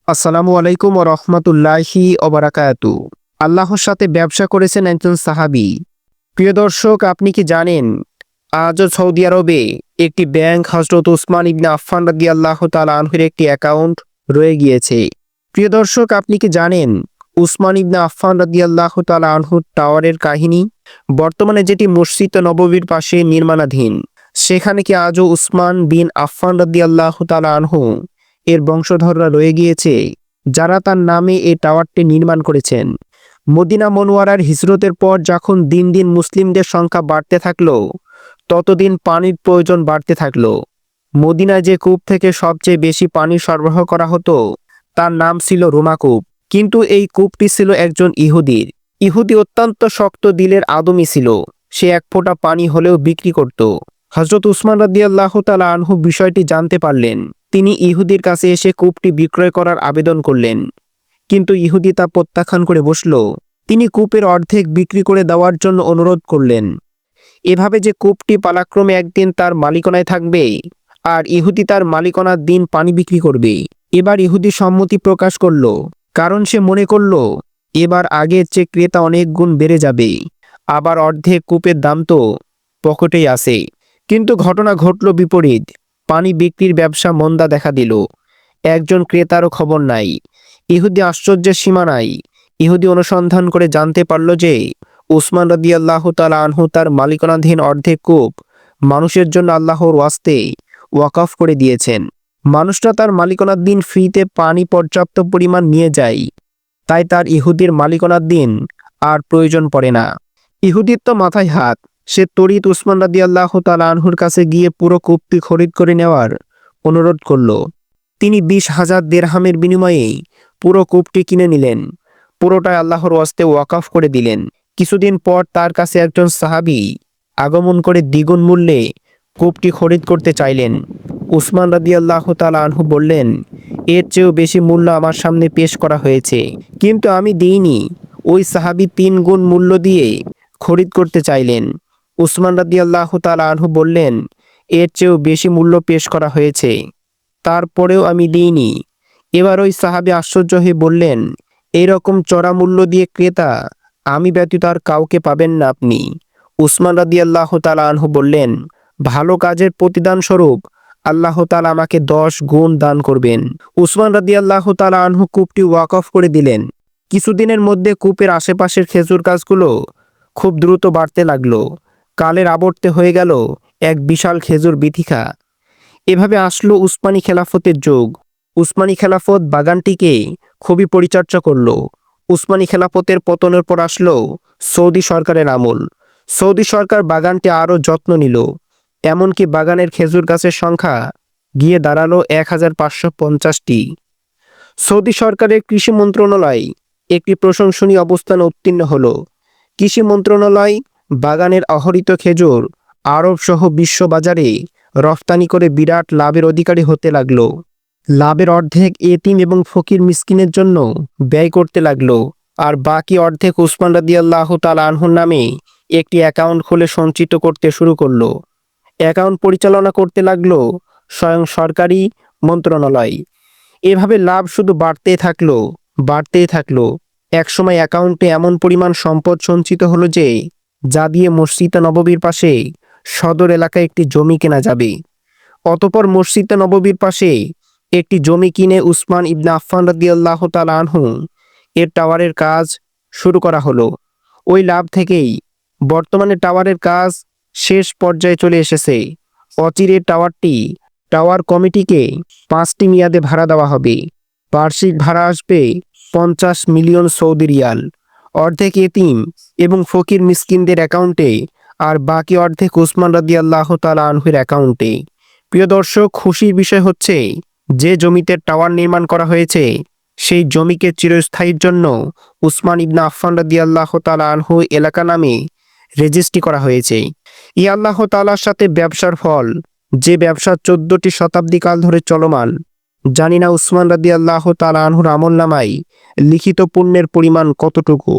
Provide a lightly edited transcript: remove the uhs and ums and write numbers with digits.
আসসালামু আলাইকুম ওয়া রাহমাতুল্লাহি ওয়া বারাকাতু। আল্লাহর সাথে ব্যবসা করেছেন একজন সাহাবী। প্রিয় দর্শক, আপনি কি জানেন আজও সৌদি আরবে একটি ব্যাংক হযরত উসমান ইবনে আফফান রাদিয়াল্লাহু তাআলা আনহুর একটি অ্যাকাউন্ট রয়ে গিয়েছে। প্রিয় দর্শক, আপনি কি জানেন উসমান ইবনে আফফান রাদিয়াল্লাহু তাআলা আনহুর টাওয়ারের কাহিনী? বর্তমানে যেটি মসজিদ নববীর পাশে নির্মাণাধীন, সেখানে কি আজও উসমান বিন আফফান রাদিয়াল্লাহু তাআলা আনহু এর বংশধররা রয়ে গিয়েছে, যারা তার নামে এই টাওয়ারটি নির্মাণ করেছেন। মদিনা মনোয়ারার হিজরতের পর যখন দিন দিন মুসলিমদের সংখ্যা বাড়তে থাকলো, ততদিন পানির প্রয়োজন বাড়তে থাকলো। মদিনায় যে কূপ থেকে সবচেয়ে বেশি পানি সরবরাহ করা হতো, তার নাম ছিল রোমা কূপ। কিন্তু এই কূপটি ছিল একজন ইহুদির। ইহুদি অত্যন্ত শক্ত দিলের আদমি ছিল। সে এক ফোঁটা পানি হলেও বিক্রি করত। হযরত উসমান রাদিয়াল্লাহু তাআলা আনহু বিষয়টি জানতে পারলেন। তিনি ইহুদির কাছে এসে কূপটি বিক্রয় করার আবেদন করলেন, কিন্তু ইহুদি তা প্রত্যাখ্যান করে বসল। তিনি কূপের অর্ধেক বিক্রি করে দেওয়ার জন্য অনুরোধ করলেন। এভাবে যে কূপটি পালাক্রমে একদিন তার মালিকানায় থাকবে, আর ইহুদি তার মালিকানার দিন পানি বিক্রি করবে। এবার ইহুদি সম্মতি প্রকাশ করল, কারণ সে মনে করল এবার আগের চেয়ে ক্রেতা অনেক গুণ বেড়ে যাবে। আবার অর্ধেক কূপের দাম তো পকেটেই আছে। কিন্তু ঘটনা ঘটল বিপরীত। পানি বিক্রির ব্যবসা মন্দা দেখা দিল। একজন ক্রেতারও খবর নাই। ইহুদি আশ্চর্যের সীমা নাই। ইহুদি অনুসন্ধান করে জানতে পারল যে উসমান রাদিয়াল্লাহু তাআলা আনহু তার মালিকানাধীন অর্ধেক কূপ মানুষের জন্য আল্লাহর ওয়াস্তে ওয়াকফ করে দিয়েছেন। মানুষরা তার মালিকানার দিন ফ্রিতে পানি পর্যাপ্ত পরিমাণ নিয়ে যায়, তাই তার ইহুদির মালিকানার দিন আর প্রয়োজন পড়ে না। ইহুদির তো মাথায় হাত। সে তড়িৎ উসমান রাদিয়াল্লাহু তাআলা আনহুর কাছে গিয়ে পুরো কূপটি খরিদ করে নেওয়ার অনুরোধ করল। তিনি 20,000 দিরহামের বিনিময়ে পুরো কূপটি কিনে নিলেন। পুরোটাই আল্লাহর ওয়াস্তে ওয়াকফ করে দিলেন। কিছুদিন পর তার কাছে একজন সাহাবী আগমন করে দ্বিগুণ মূল্যে কূপটি খরিদ করতে চাইলেন। উসমান রাদিয়াল্লাহু তাআলা আনহু বললেন, এর চেয়েও বেশি মূল্য আমার সামনে পেশ করা হয়েছে, কিন্তু আমি দিইনি। ওই সাহাবী 3 গুণ মূল্য দিয়ে খরিদ করতে চাইলেন। উসমান রাদিয়াল্লাহু তাআলা আনহু বললেন, এর চেয়েও বেশি মূল্য পেশ করা হয়েছে, তারপরেও আমি দিইনি। এবার ওই সাহাবী আশ্চর্য হয়ে বললেন, এইরকম চড়া মূল্য দিয়ে ক্রেতা আমি ব্যতীত আর কাউকে পাবেন না আপনি। উসমান রাদিয়াল্লাহু তাআলা আনহু বললেন, ভালো কাজের প্রতিদান স্বরূপ আল্লাহ তাআলা আমাকে 10 গুণ দান করবেন। উসমান রাদিয়াল্লাহু তাআলা আনহু কূপটি ওয়াকফ করে দিলেন। কিছুদিনের মধ্যে কূপের আশেপাশের খেজুর গাছগুলো খুব দ্রুত বাড়তে লাগলো। কালের আবর্তে হয়ে গেল এক বিশাল খেজুর বীথিকা। এভাবে আসলো উসমানী খেলাফতের যুগ। উসমানী খেলাফত বাগানটিকে খুবই পরিচর্যা করলো। উসমানী খেলাফতের পতনের পর আসলো সৌদি সরকারের আমল। সৌদি সরকার বাগানটি আরও যত্ন নিল। এমনকি বাগানের খেজুর গাছের সংখ্যা গিয়ে দাঁড়ালো 1550টি। সৌদি সরকারের কৃষি মন্ত্রণালয় একটি প্রশংসনীয় অবস্থানে উত্তীর্ণ হলো। কৃষি মন্ত্রণালয় বাগানের অহরিত খেজুর আরব সহ বিশ্ব বাজারে রফতানি করে বিরাট লাভের অধিকারী হতে লাগলো। লাভের অর্ধেক এতিম এবং ফকির মিসকিনের জন্য ব্যয় করতে লাগলো, আর বাকি অর্ধেক উসমান রাদিয়াল্লাহু তাআলা আনহুর নামে একটি অ্যাকাউন্ট খুলে সঞ্চিত করতে শুরু করলো। অ্যাকাউন্ট পরিচালনা করতে লাগলো স্বয়ং সরকারি মন্ত্রণালয়। এভাবে লাভ শুধু বাড়তেই থাকলো। একসময় অ্যাকাউন্টে এমন পরিমাণ সম্পদ সঞ্চিত হলো যে, যা দিয়ে মসজিদ নববীর পাশে সদর এলাকায় একটি জমি কেনা যাবে। অতঃপর মসজিদ নববীর পাশে একটি জমি কিনে উসমান ইবনে আফফান রাদিয়াল্লাহু তাআলা আনহু এর টাওয়ারের কাজ শুরু করা হলো। ওই লাভ থেকেই বর্তমানে টাওয়ারের কাজ শেষ পর্যায়ে চলে এসেছে। অচিরে টাওয়ার কমিটিকে 5টি মেয়াদে ভাড়া দেওয়া হবে। বার্ষিক ভাড়া আসবে 50 মিলিয়ন সৌদি রিয়াল। অর্ধেক এতিম এবং ফকির মিসকিনদের অ্যাকাউন্টে, আর বাকি অর্ধেক উসমান রাদিয়াল্লাহু তাআলা আনহুর অ্যাকাউন্টে। প্রিয় দর্শক, খুশির বিষয় হচ্ছে যে জমিতে টাওয়ার নির্মাণ করা হয়েছে, সেই জমিকে চিরস্থায়ীর জন্য উসমান ইবনে আফফান রাদিয়াল্লাহু তাআলা আনহু এলাকা নামে রেজিস্ট্রি করা হয়েছে। ই আল্লাহ তাআলার সাথে ব্যবসার ফল, যে ব্যবসা 14টি শতাব্দী কাল ধরে চলমান। জানি না উসমান রাদিয়াল্লাহু তাআলা আনহুর আমলনামায় লিখিত পুণ্যের পরিমাণ কতটুকু।